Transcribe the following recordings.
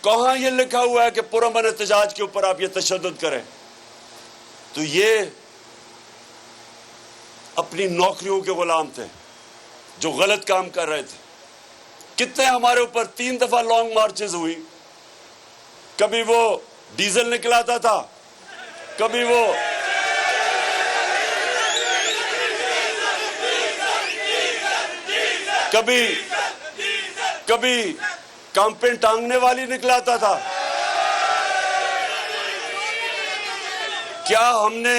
کہاں یہ لکھا ہوا ہے کہ پرامن احتجاج کے اوپر آپ یہ تشدد کریں؟ تو یہ اپنی نوکریوں کے غلام تھے جو غلط کام کر رہے تھے. کتنے ہمارے اوپر 3 دفعہ لانگ مارچز ہوئی. کبھی وہ ڈیزل نکلاتا تھا, کبھی وہ کبھی کامپین ٹانگنے والی نکلاتا تھا. کیا ہم نے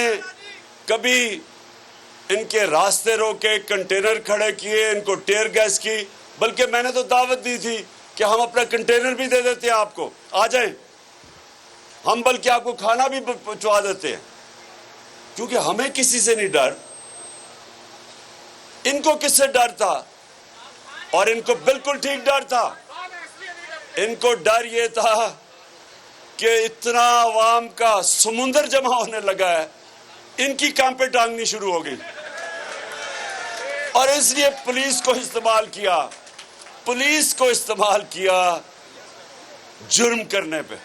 کبھی ان کے راستے روکے, کنٹینر کھڑے کیے, ان کو ٹیئر گیس کی؟ بلکہ میں نے تو دعوت دی تھی کہ ہم اپنا کنٹینر بھی دے دیتے ہیں آپ کو, آ جائیں, ہم بلکہ آپ کو کھانا بھی پہنچوا دیتے ہیں. کیونکہ ہمیں کسی سے نہیں ڈر. ان کو کس سے ڈر تھا؟ اور ان کو بالکل ٹھیک ڈر تھا. ان کو ڈر یہ تھا کہ اتنا عوام کا سمندر جمع ہونے لگا ہے, ان کی کام پہ ٹانگنی شروع ہو گئی. اور اس لیے پولیس کو استعمال کیا جرم کرنے پہ.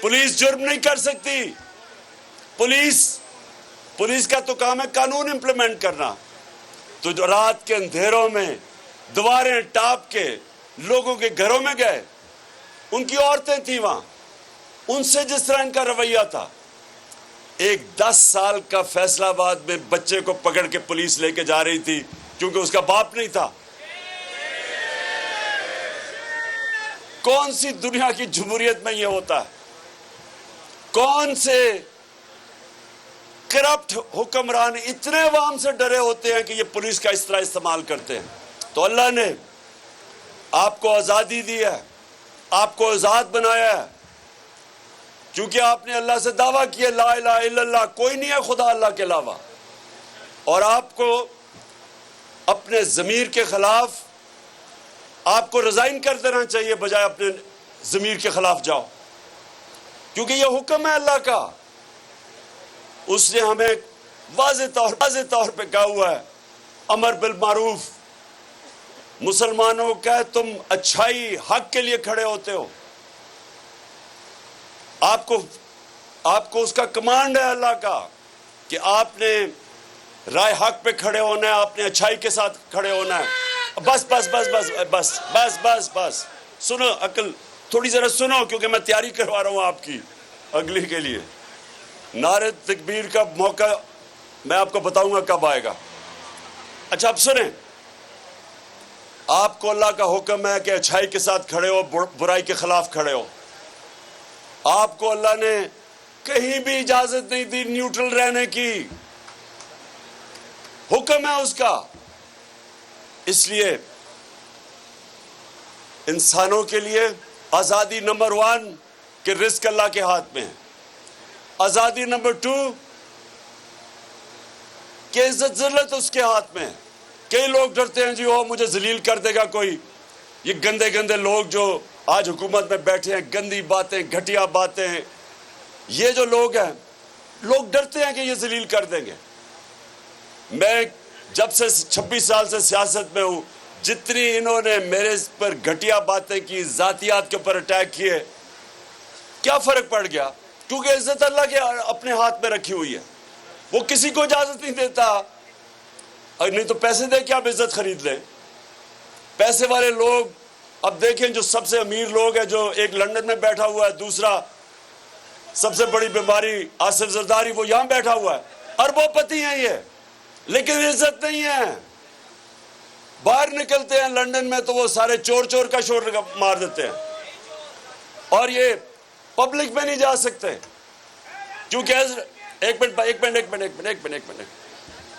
پولیس جرم نہیں کر سکتی. پولیس کا تو کام ہے قانون امپلیمنٹ کرنا. تو جو رات کے اندھیروں میں دیواریں ٹاپ کے لوگوں کے گھروں میں گئے, ان کی عورتیں تھیں وہاں, ان سے جس طرح ان کا رویہ تھا. ایک 10 سال کا فیصلہ آباد میں بچے کو پکڑ کے پولیس لے کے جا رہی تھی کیونکہ اس کا باپ نہیں تھا. کون سی دنیا کی جمہوریت میں یہ ہوتا ہے؟ کون سے کرپٹ حکمران اتنے عوام سے ڈرے ہوتے ہیں کہ یہ پولیس کا اس طرح استعمال کرتے ہیں؟ تو اللہ نے آپ کو آزادی دی ہے, آپ کو آزاد بنایا ہے, کیونکہ آپ نے اللہ سے دعویٰ کیا لا الہ الا اللہ, کوئی نہیں ہے خدا اللہ کے علاوہ. اور آپ کو اپنے ضمیر کے خلاف آپ کو ریزائن کر دینا چاہیے بجائے اپنے ضمیر کے خلاف جاؤ, کیونکہ یہ حکم ہے اللہ کا. اس نے ہمیں واضح طور پہ کہا ہوا ہے, امر بالمعروف. مسلمانوں کو کہے تم اچھائی حق کے لیے کھڑے ہوتے ہو. آپ کو اس کا کمانڈ ہے اللہ کا کہ آپ نے رائے حق پہ کھڑے ہونا ہے, آپ نے اچھائی کے ساتھ کھڑے ہونا ہے. بس بس بس بس بس بس بس بس سنو, عقل تھوڑی ذرا سنو, کیونکہ میں تیاری کروا رہا ہوں آپ کی اگلی کے لیے. نعرہ تکبیر کا موقع میں آپ کو بتاؤں گا کب آئے گا. اچھا اب سنیں, آپ کو اللہ کا حکم ہے کہ اچھائی کے ساتھ کھڑے ہو, برائی کے خلاف کھڑے ہو. آپ کو اللہ نے کہیں بھی اجازت نہیں دی نیوٹرل رہنے کی, حکم ہے اس کا. اس لیے انسانوں کے لیے آزادی نمبر 1 کہ رزق اللہ کے ہاتھ میں ہے. آزادی نمبر 2 کہ عزت ذلت اس کے ہاتھ میں ہے. کئی لوگ ڈرتے ہیں جی وہ مجھے ذلیل کر دے گا کوئی. یہ گندے لوگ جو آج حکومت میں بیٹھے ہیں, گندی باتیں, گھٹیا باتیں, یہ جو لوگ ہیں, لوگ ڈرتے ہیں کہ یہ ذلیل کر دیں گے. میں جب سے 26 سال سے سیاست میں ہوں, جتنی انہوں نے میرے پر گھٹیا باتیں کی, ذاتیات کے اوپر اٹیک کیے, کیا فرق پڑ گیا؟ کیونکہ عزت اللہ کے اپنے ہاتھ میں رکھی ہوئی ہے. وہ کسی کو اجازت نہیں دیتا. نہیں تو پیسے دے کے آپ عزت خرید لیں. پیسے والے لوگ اب دیکھیں, جو سب سے امیر لوگ ہیں, جو ایک لندن میں بیٹھا ہوا ہے, دوسرا سب سے بڑی بیماری آصف زرداری, وہ یہاں بیٹھا ہوا ہے, اربوں پتی ہیں یہ, لیکن عزت نہیں ہے. باہر نکلتے ہیں لندن میں تو وہ سارے چور کا شور مار دیتے ہیں, اور یہ پبلک میں نہیں جا سکتے. کیونکہ ایک منٹ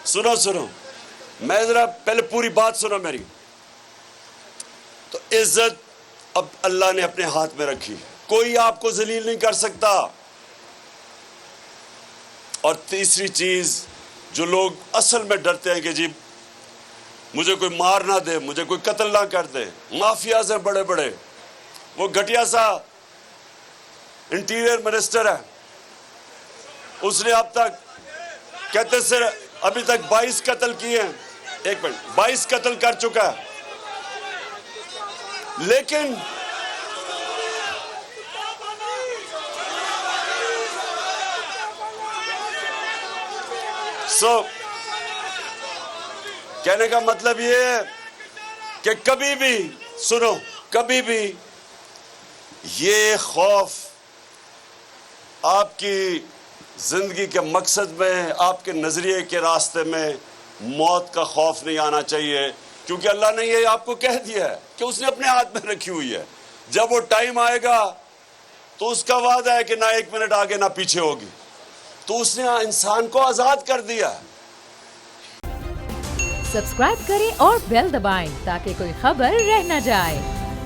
سنو, میں ذرا پہلے پوری بات سنو میری. تو عزت اب اللہ نے اپنے ہاتھ میں رکھی, کوئی آپ کو ذلیل نہیں کر سکتا. اور تیسری چیز, جو لوگ اصل میں ڈرتے ہیں کہ جی مجھے کوئی مار نہ دے, مجھے کوئی قتل نہ کر دے, مافیاز ہیں بڑے بڑے. وہ گھٹیا سا انٹیریئر منسٹر ہے, اس نے اب تک کہتے سر ابھی تک 22 قتل کیے ہیں. 22 قتل کر چکا ہے. سو کہنے کا مطلب یہ ہے کہ کبھی بھی سنو، کبھی بھی یہ خوف آپ کی زندگی کے مقصد میں، آپ کے نظریے کے راستے میں موت کا خوف نہیں آنا چاہیے، کیونکہ اللہ نے یہ آپ کو کہہ دیا ہے کہ اس نے اپنے ہاتھ میں رکھی ہوئی ہے. جب وہ ٹائم آئے گا تو اس کا وعدہ ہے کہ نہ ایک منٹ آگے نہ پیچھے ہوگی. تو اس نے انسان کو آزاد کر دیا. سبسکرائب کریں اور بیل دبائیں تاکہ کوئی خبر رہ نہ جائے.